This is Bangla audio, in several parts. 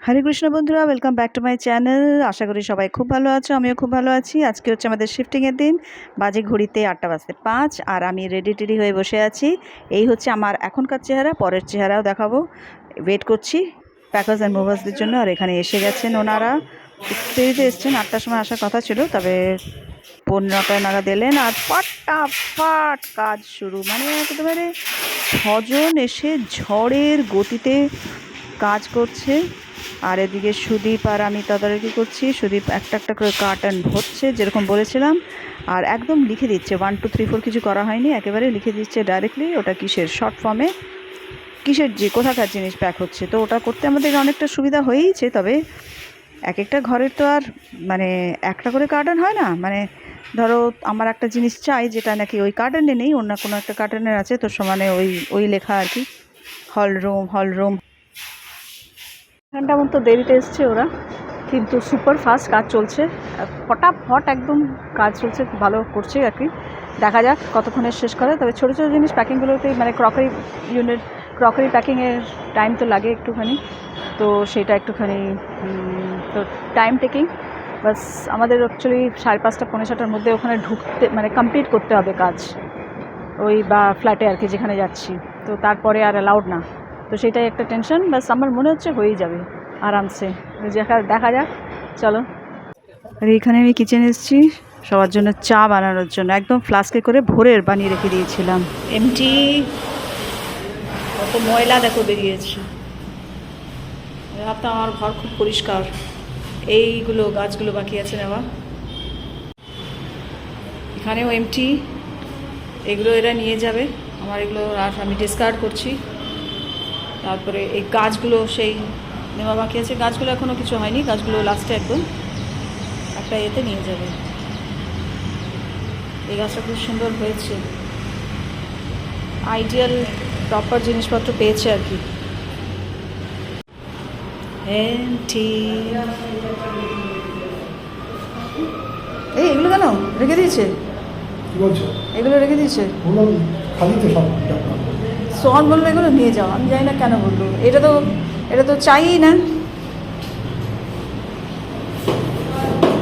হরে কৃষ্ণ বন্ধুরা, welcome back to my channel. আশা করি সবাই খুব ভালো আছো, আমিও খুব ভালো আছি। আজকে হচ্ছে আমাদের শিফটিংয়ের দিন, বাজে ঘড়িতে 8:05 আর আমি রেডি হয়ে বসে আছি। এই হচ্ছে আমার এখনকার চেহারা, পরের চেহারাও দেখাবো। ওয়েট করছি প্যাকার্স অ্যান্ড মুভার্সদের জন্য। আর এখানে এসে গেছেন ওনারা, একটু দেরিতে এসছেন, 8টার সময় আসার কথা ছিল, তবে 15টা নাগাদ এলেন। আর ফাটাফাট কাজ শুরু, মানে একেবারে 6জন এসে ঝড়ের গতিতে কাজ করছে। আর এদিকে সুদীপ আর আমি তদারকি করছি। সুদীপ একটা একটা করে কার্টন হচ্ছে যেরকম বলেছিলাম, আর একদম লিখে দিচ্ছে 1 2 3 4, কিছু করা হয়নি, একেবারে লিখে দিচ্ছে ডাইরেক্টলি ওটা কিসের শর্ট ফর্মে, কিসের যে কোথাকার জিনিস প্যাক হচ্ছে। তো ওটা করতে আমাদের অনেকটা সুবিধা হয়েইছে, তবে এক একটা ঘরের তো আর মানে একটা করে কার্টন হয় না। মানে ধরো আমার একটা জিনিস চাই যেটা নাকি ওই কার্টনে নেই, অন্য কোনো একটা কার্টনের আছে, তো সমানে ওই লেখা আর কি, হল রুম। ঘন্টা মতো দেরিতে এসছে ওরা, কিন্তু সুপার ফাস্ট কাজ চলছে, ফটাফট একদম কাজ চলছে, ভালো করছে আর কি। দেখা যাক কতক্ষণে শেষ করে। তবে ছোটো ছোটো জিনিস প্যাকিংগুলোতেই, মানে ক্রকারি প্যাকিংয়ের টাইম তো লাগে একটুখানি, তো সেটা একটুখানি তো টাইম টেকিং। বাস আমাদের অ্যাকচুয়ালি 5:30 পৌনে 6টার মধ্যে ওখানে ঢুকতে, মানে কমপ্লিট করতে হবে কাজ, ওই বা ফ্ল্যাটে আর কি যেখানে যাচ্ছি। তো তারপরে আর অ্যালাউড না, তো সেটাই একটা টেনশন। বাস আমার মনে হচ্ছে হয়েই যাবে আরামসে, দেখা যাক, চলো। আর এইখানে আমি কিচেনে এসেছি সবার জন্য চা বানানোর জন্য, একদম ফ্লাস্কে করে ভোরের বানিয়ে রেখে দিয়েছিলাম। এমটি কত ময়লা দেখো বেরিয়েছে। ভাবতাম আমার ঘর খুব পরিষ্কার, এইগুলো গাছগুলো বাকি আছে নেওয়া। এখানেও এমটি, এগুলো এরা নিয়ে যাবে আমার, এগুলো আর আমি ডিসকার্ড করছি। তারপরে এই গাছগুলো সেই নেওয়া বাকি আছে, গাছগুলো এখনও কিছু হয়নি, গাছগুলো লাস্টে একদম একটা এতে নিয়ে যাবে। এই গাছটা খুব সুন্দর হয়েছে, আইডিয়াল প্রপার জিনিসপত্র পেয়েছে আর কি। এই এগুলো কেন রেখে দিয়েছে? এগুলো রেখে দিয়েছে, সোহান বললো এগুলো নিয়ে যাও, আমি জানি না কেন বললো। এটা তো চাই না,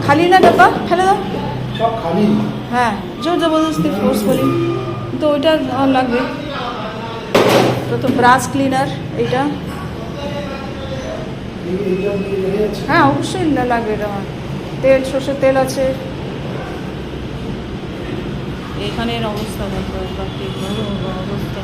খালি না ডাব্বা, ফেলে দাও সব খালি। হ্যাঁ, জোর জবরদস্তি ফোর্সফুলি, তো ওইটা আমার লাগবে। তো ব্রাশ ক্লিনার এইটা, হ্যাঁ অবশ্যই লাগবে এটা আমার। তেল, সর্ষের তেল আছে। এখানের অবস্থা দেখো, বাকি অবস্থা।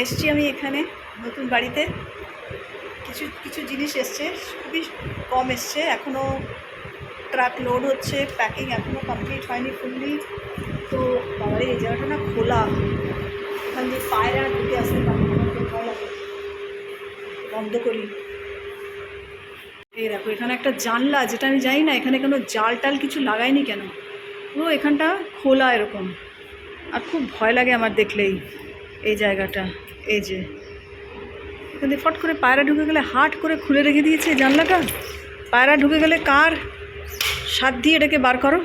এসছি আমি এখানে নতুন বাড়িতে, কিছু কিছু জিনিস এসছে, খুবই কম এসছে, এখনও ট্রাক লোড হচ্ছে, প্যাকিং এখনও কমপ্লিট হয়নি ফুললি। তো বাবারে এই জায়গাটা না খোলা, এখান দিয়ে পায়রা ঢুকে আসতে পারে, ভয় লাগে, বন্ধ করি। এই দেখো এখানে একটা জানলা, যেটা আমি জানি না এখানে কোনো জাল টাল কিছু লাগায়নি কেন, ও এখানটা খোলা এরকম। আর খুব ভয় লাগে আমার দেখলেই এই জায়গাটা। এই যে এখানে ফট করে পায়রা ঢুকে গেলে, হাট করে খুলে রেখে দিয়েছে জানলাটা, পায়রা ঢুকে গেলে কার সাত দিয়ে এটাকে বার করো।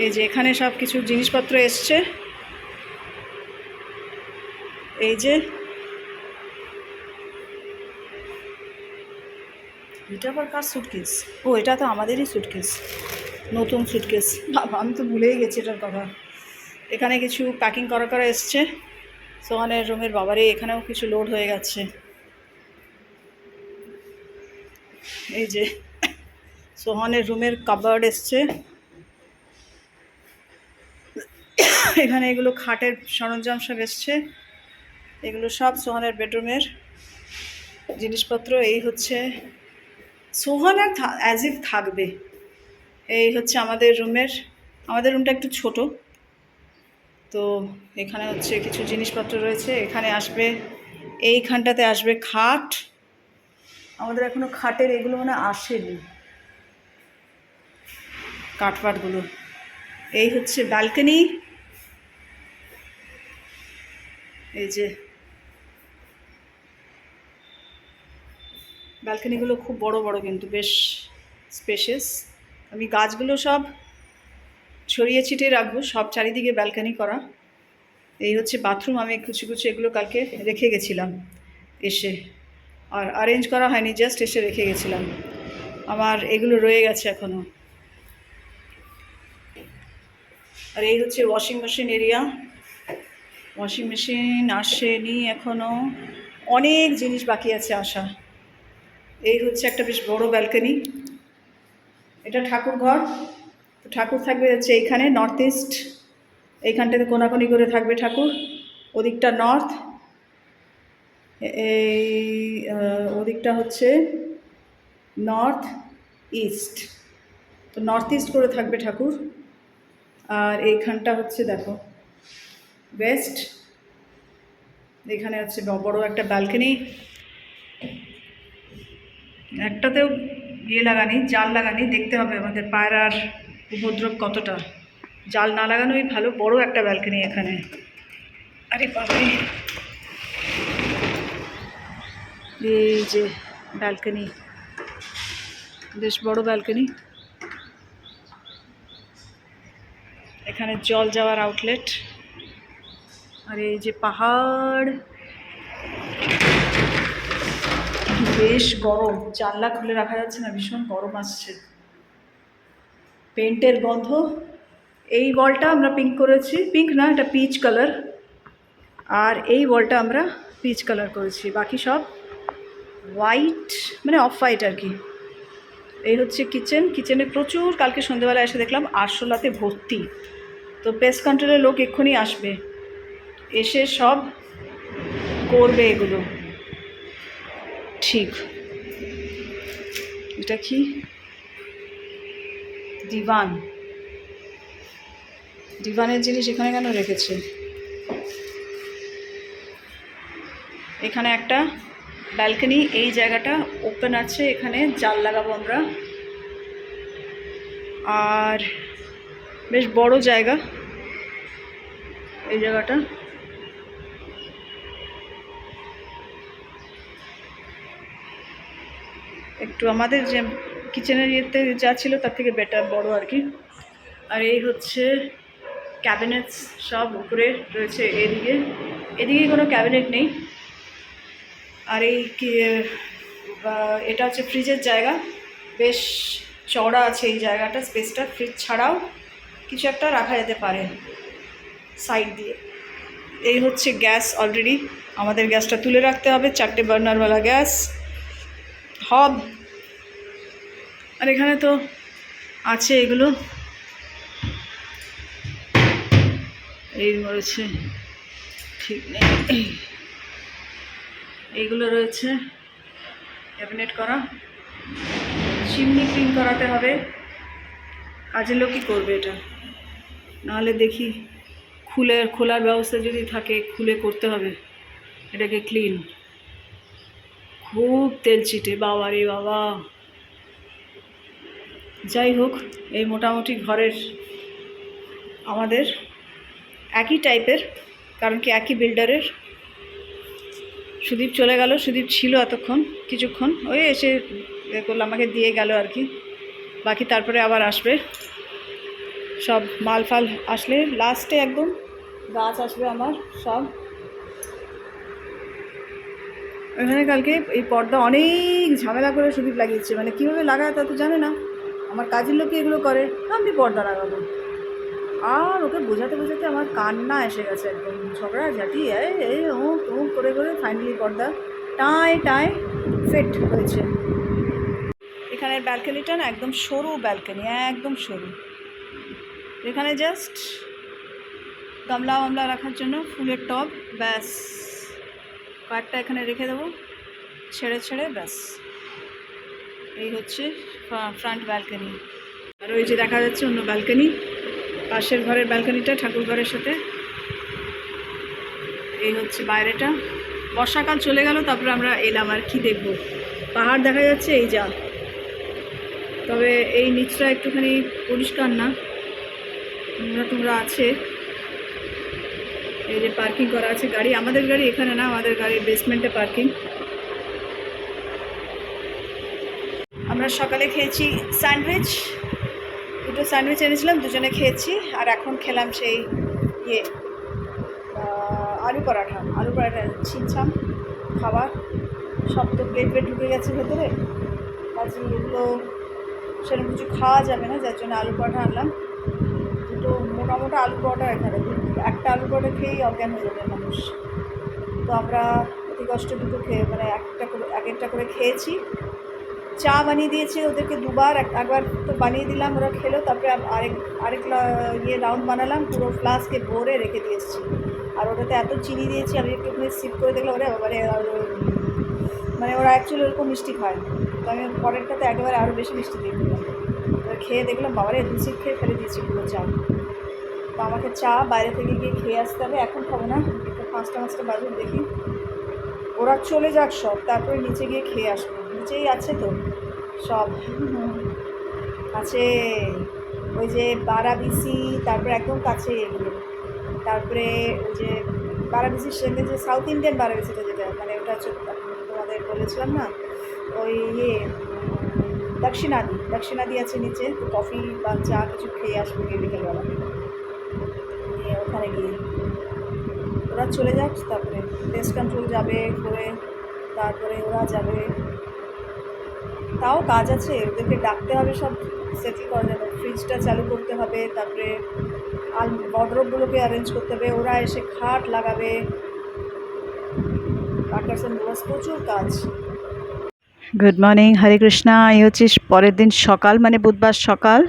এই যে এখানে সব কিছু জিনিসপত্র এসছে, এই যে এটা আবার কার সুটকেস? ও এটা তো আমাদেরই সুটকেস, নতুন সুটকেস, বাবা আমি তো ভুলেই গেছি এটার কথা। এখানে কিছু প্যাকিং করা এসছে সোহানের রুমের, বাবারে এখানেও কিছু লোড হয়ে গেছে। এই যে সোহানের রুমের কাবার্ড এসছে, এখানে এগুলো খাটের সরঞ্জাম সব এসছে, এগুলো সব সোহানের বেডরুমের জিনিসপত্র। এই হচ্ছে সোহান আর অ্যাজ ইফ থাকবে। এই হচ্ছে আমাদের রুমটা একটু ছোট, তো এখানে হচ্ছে কিছু জিনিসপত্র রয়েছে। এখানে আসবে, এইখানটাতে আসবে খাট। আমাদের এখনো খাটের এগুলো মানে আসেনি, কাঠপাটগুলো। এই হচ্ছে ব্যালকনি, এই যে ব্যালকনিগুলো খুব বড় বড়, কিন্তু বেশ স্পেশিয়াস। আমি গাছগুলো সব ছড়িয়ে ছিটিয়ে রাখবো, সব চারিদিকে ব্যালকনি করা। এই হচ্ছে বাথরুম, আমি কিছু কিছু এগুলো কালকে রেখে গেছিলাম এসে, আর অ্যারেঞ্জ করা হয়নি, জাস্ট এসে রেখে গেছিলাম। আমার এগুলো রয়ে গেছে এখনও। আর এই হচ্ছে washing machine area. Washing machine আসেনি এখনও, অনেক জিনিস বাকি আছে আসা। এই হচ্ছে একটা বেশ বড় ব্যালকনি। এটা ঠাকুর ঘর। তো ঠাকুর থাকবে হচ্ছে এইখানে নর্থ ইস্ট, এইখানটাতে কোনাকুনি করে থাকবে ঠাকুর। ওদিকটা নর্থ, এই ওদিকটা হচ্ছে নর্থ ইস্ট। তো নর্থ ইস্ট করে থাকবে ঠাকুর। আর এইখানটা হচ্ছে দেখো ওয়েস্ট। এখানে হচ্ছে বড় একটা ব্যালকনি। একটাতেও লাগানি, জাল লাগানি। দেখতে হবে আমাদের পায়রার উপদ্রব কতটা। জাল না লাগানোই ভালো। বড় একটা ব্যালকনি এখানে। আরে বাবারে, এই যে ব্যালকনি, বেশ বড় ব্যালকনি। এখানে জল যাওয়ার আউটলেট। আর এই যে পাহাড়, বেশ গরম। জানলা খুলে রাখা যাচ্ছে না, ভীষণ গরম আসছে। পেন্টের গন্ধ। এই ওয়ালটা আমরা পিঙ্ক করেছি, পিঙ্ক না, এটা পিচ কালার। আর এই ওয়ালটা আমরা পিচ কালার করেছি, বাকি সব হোয়াইট, মানে অফ হোয়াইট আর কি। এই হচ্ছে কিচেন। কিচেনে প্রচুর, কালকে সন্ধ্যেবেলা এসে দেখলাম আরশোলাতে ভর্তি। তো পেস্ট কন্ট্রোলের লোক এক্ষুনি আসবে, এসে সব করবে এগুলো ঠিক। এটা কি? দিবান। দিবানের জিনিস এখানে কেন রেখেছে? এখানে একটা ব্যালকনি, এই জায়গাটা ওপেন আছে, এখানে জাল লাগাবো আমরা। আর বেশ বড় জায়গা এই জায়গাটা। একটু আমাদের যে কিচেনের ইয়েতে যা ছিল তার থেকে বেটার, বড় আর কি। আর এই হচ্ছে ক্যাবিনেটস, সব উপরে রয়েছে। এদিকে এদিকে কোনো ক্যাবিনেট নেই। আর এই এটা হচ্ছে ফ্রিজের জায়গা, বেশ চওড়া আছে এই জায়গাটা, স্পেসটা। ফ্রিজ ছাড়াও কিছু একটা রাখা যেতে পারে সাইড দিয়ে। এই হচ্ছে গ্যাস। অলরেডি আমাদের গ্যাসটা তুলে রাখতে হবে, 4টে বার্নারওয়ালা গ্যাস হব। আর এখানে তো আছে এগুলো, এই রয়েছে, ঠিক নেই, এইগুলো রয়েছে ক্যাবিনেট করা। চিমনি ক্লিন করাতে হবে, কাজের লোকই করবে এটা। নাহলে দেখি খোলার ব্যবস্থা যদি থাকে, খুলে করতে হবে এটাকে ক্লিন। খুব তেল চিটে, বাবা রে বাবা। যাই হোক, এই মোটামুটি ঘরের আমাদের একই টাইপের, কারণ কি একই বিল্ডারের। সুদীপ চলে গেল, সুদীপ ছিল এতক্ষণ, কিছুক্ষণ ওই এসে করলো, আমাকে দিয়ে গেল আর কি। বাকি তারপরে আবার আসবে সব মাল ফাল আসলে, লাস্টে একদম গাছ আসবে আমার সব। এখানে কালকে এই পর্দা অনেক ঝামেলা করে সুদীপ লাগিয়েছে, মানে কীভাবে লাগায় তা তো জানে না। আমার কাজের লোকই এগুলো করে, আমি পর্দা লাগাবো। আর ওকে বোঝাতে বোঝাতে আমার কান্না এসে গেছে, একদম ঝগড়া ঝাঁটি এই ও তো করে করে ফাইনালি পর্দা টাই টাই ফিট হয়েছে। এখানের ব্যালকনিটা না একদম সরু ব্যালকনি, একদম সরু। এখানে জাস্ট গামলা মামলা রাখার জন্য ফুলের টব, ব্যাস। কয়েকটা এখানে রেখে দেবো ছেড়ে ছেড়ে, ব্যাস। এই হচ্ছে ফ্রন্ট ব্যালকনি। আর ওই যে দেখা যাচ্ছে অন্য ব্যালকনি, পাশের ঘরের ব্যালকনিটা ঠাকুর ঘরের সাথে এই হচ্ছে বাইরেটা। বর্ষাকাল চলে গেল, তারপরে আমরা এলাম। আর কি দেখব, পাহাড় দেখা যাচ্ছে এই যা। তবে এই নিচটা একটুখানি পরিষ্কার না, নোংরা টোংরা আছে। এই যে পার্কিং করা আছে গাড়ি, আমাদের গাড়ি এখানে না, আমাদের গাড়ি বেসমেন্টে পার্কিং। আমরা সকালে খেয়েছি স্যান্ডউইচ, দুটো স্যান্ডউইচ এনেছিলাম, দুজনে খেয়েছি। আর এখন খেলাম সেই ইয়ে আলু পরাঠা। আলু পরাঠা ছিনছাম খাবার, সব তো প্লেট ঢুকে গেছে ভেতরে, কাজে এগুলো সেরকম কিছু খাওয়া যাবে না, যার জন্য আলু পরোটা আনলাম। দুটো মোটা মোটা আলু পরোটা এখানে, একটা আলু পরোটা খেয়েই অজ্ঞান হয়ে যাবে মানুষ। তো আমরা অতি কষ্ট দুটো খেয়ে মানে এক একটা করে খেয়েছি। চা বানিয়ে দিয়েছি ওদেরকে দুবার, একবার তো বানিয়ে দিলাম, ওরা খেলো। তারপরে আরেক ইয়ে রাউন্ড বানালাম, পুরো ফ্লাস্কে ভরে রেখে দিয়েছি। আর ওটাতে এত চিনি দিয়েছি, আমি একটুখানি সিপ করে দেখলাম ওরা মানে ওরা অ্যাকচুয়ালি ওরকম মিষ্টি খায়, তো আমি পরেরটাতে একেবারে আরও বেশি মিষ্টি দিয়ে দিলাম। এবার খেয়ে দেখলাম বাবারে 2 সিপ খেয়ে ফেলে দিয়েছি পুরো চা। তো আমাকে চা বাইরে থেকে গিয়ে খেয়ে আসতে হবে, এখন খাবো না, একটু 5টা বাজুক দেখি, ওরা চলে যাক সব, তারপরে নিচে গিয়ে খেয়ে আসবো। নিচেই আছে তো সব আছে, ওই যে বারাবিসি, তারপরে একদম কাছে এগুলো। তারপরে ওই যে বারাবিসির সঙ্গে যে সাউথ ইন্ডিয়ান বারাবিসিটা, যেটা মানে ওটা হচ্ছে তোমাদের বলেছিলাম না, ওই ইয়ে দক্ষিণাদি আছে নিচে। তো কফি বা চা কিছু খেয়ে আসবো গিয়ে বিকেলবেলা, ওখানে গিয়ে ওরা চলে যাক, তারপরে পেস্ট কন্ট্রোল যাবে করে, তারপরে ওরা যাবে। তাও কাজ আছে, ওদেরকে ডাকতে হবে, সব সেটেল করা যাবে, ফ্রিজটা চালু করতে হবে, তারপরে ওয়ার্ডরোবগুলোকে অ্যারেঞ্জ করতে হবে, ওরা এসে খাট লাগাবে, প্রচুর কাজ। গুড মর্নিং, হরে কৃষ্ণা। এই হচ্ছে পরের দিন সকাল, মানে বুধবার সকাল।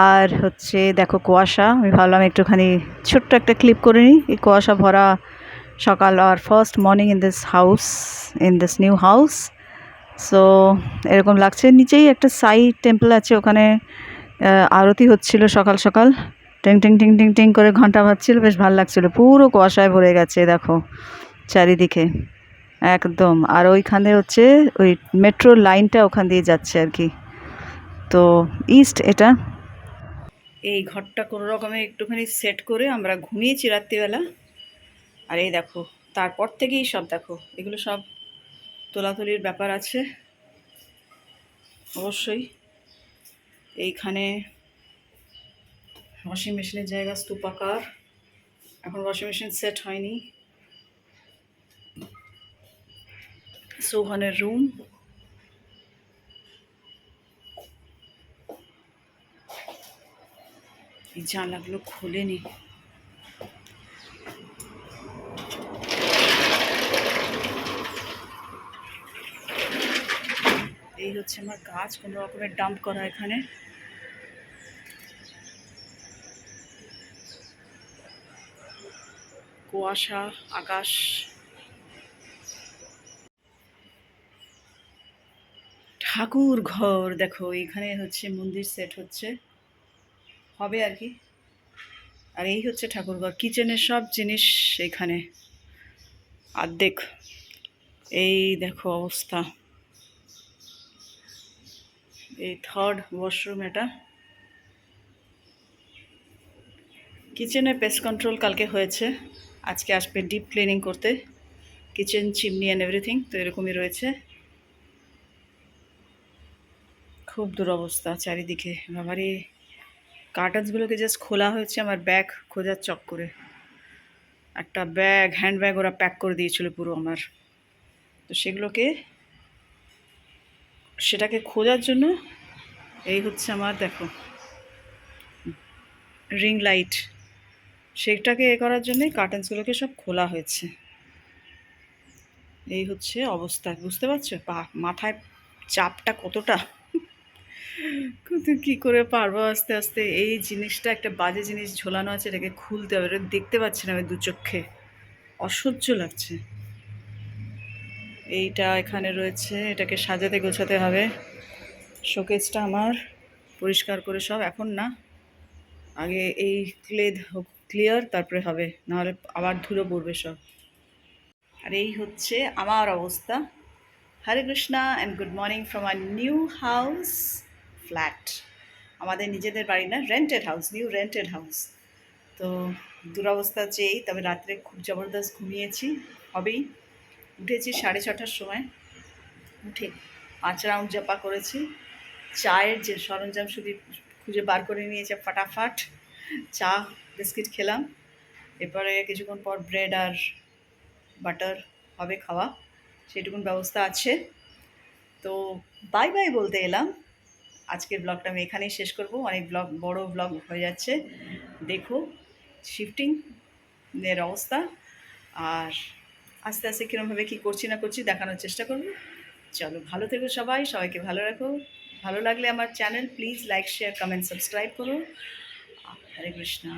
আর হচ্ছে দেখো কুয়াশা, আমি ভাবলাম একটুখানি ছোট্ট একটা ক্লিপ করে নিই, এই কুয়াশা ভরা সকাল। আর first morning in this house, in this new house. So এরকম লাগছে। নিচেই একটা সাই টেম্পল আছে, ওখানে আরতি হচ্ছিল সকাল সকাল, টিং টিং টিং টিং টিং করে ঘন্টা বাজছিল, বেশ ভালো লাগছিলো। পুরো কুয়াশায় ভরে গেছে দেখো চারিদিকে একদম। আর ওইখানে হচ্ছে ওই মেট্রো লাইনটা ওখান দিয়ে যাচ্ছে আর কি। তো ইস্ট এটা, এই ঘরটা কোনো রকমে একটুখানি সেট করে আমরা ঘুমিয়েছি রাত্রিবেলা। আর এই দেখো তারপর থেকেই সব দেখো, এগুলো সব তোলাতুলির ব্যাপার আছে অবশ্যই। এইখানে ওয়াশিং মেশিনের জায়গা স্তূপাকার, এখন ওয়াশিং মেশিন সেট হয়নি। সোহানের রুম, এই জানলাগুলো খোলেনি। এই হচ্ছে আমার গাছ, কোনো রকমের ডাম্প করা এখানে। কুয়াশা, আকাশ। ঠাকুর ঘর দেখো, এইখানে হচ্ছে মন্দির সেট হচ্ছে, হবে আর কি। আর এই হচ্ছে ঠাকুর ঘর, কিচেনের সব জিনিস এখানে অর্ধেক। এই দেখো অবস্থা, এই থার্ড ওয়াশরুম এটা। কিচেনে পেস্ট কন্ট্রোল কালকে হয়েছে, আজকে আসবে ডিপ ক্লিনিং করতে, কিচেন চিমনি অ্যান্ড এভরিথিং। তো এরকমই রয়েছে, খুব দুরবস্থা চারিদিকে। বাবারে, কার্টনসগুলোকে জাস্ট খোলা হয়েছে আমার ব্যাগ খোঁজার চক্করে। একটা ব্যাগ, হ্যান্ড ব্যাগ ওরা প্যাক করে দিয়েছিল পুরো আমার, তো সেটাকে খোঁজার জন্য এই হচ্ছে আমার দেখো রিং লাইট, সেটাকে করার জন্যই কার্টেন্সগুলোকে সব খোলা হয়েছে। এই হচ্ছে অবস্থা, বুঝতে পারছো মাথায় চাপটা কতটা। কিন্তু কী করে পারবো আস্তে আস্তে। এই জিনিসটা একটা বাজে জিনিস ঝোলানো আছে, এটাকে খুলতে হবে, এটা দেখতে পাচ্ছি না আমি দু চোখে, অসহ্য লাগছে। এইটা এখানে রয়েছে, এটাকে সাজাতে গোছাতে হবে। শোকেসটা আমার পরিষ্কার করে সব, এখন না, আগে এই ক্লিয়ার তারপরে হবে, নাহলে আবার ধুলো পড়বে সব। আর এই হচ্ছে আমার অবস্থা। Hare Krishna and good morning from our new house flat. আমাদের নিজেদের বাড়ি না, rented house, new rented house. তো দুরবস্থা হচ্ছে এই, তবে রাত্রে খুব জবরদস্ত ঘুমিয়েছি, হবেই। উঠেছি 6:30টার সময়, উঠে 5 রাউন্ড জাপা করেছি। চায়ের যে সরঞ্জাম শুধু খুঁজে বার করে নিয়েছে, ফাটাফাট চা বিস্কিট খেলাম। এরপরে কিছুক্ষণ পর ব্রেড আর বাটার হবে খাওয়া, সেটুকুন ব্যবস্থা আছে। তো বাই বাই বলতে এলাম। আজকের ব্লগটা আমি এখানেই শেষ করব, অনেক বড় ব্লগ হয়ে যাচ্ছে। দেখো শিফটিং এর অবস্থা, আর আস্তে আস্তে কীরকমভাবে কী করছি না করছি দেখানোর চেষ্টা করব। চলো, ভালো থেকো সবাই, সবাইকে ভালো রাখো। ভালো লাগলে আমার channel please like share comment subscribe করো। হরে কৃষ্ণা।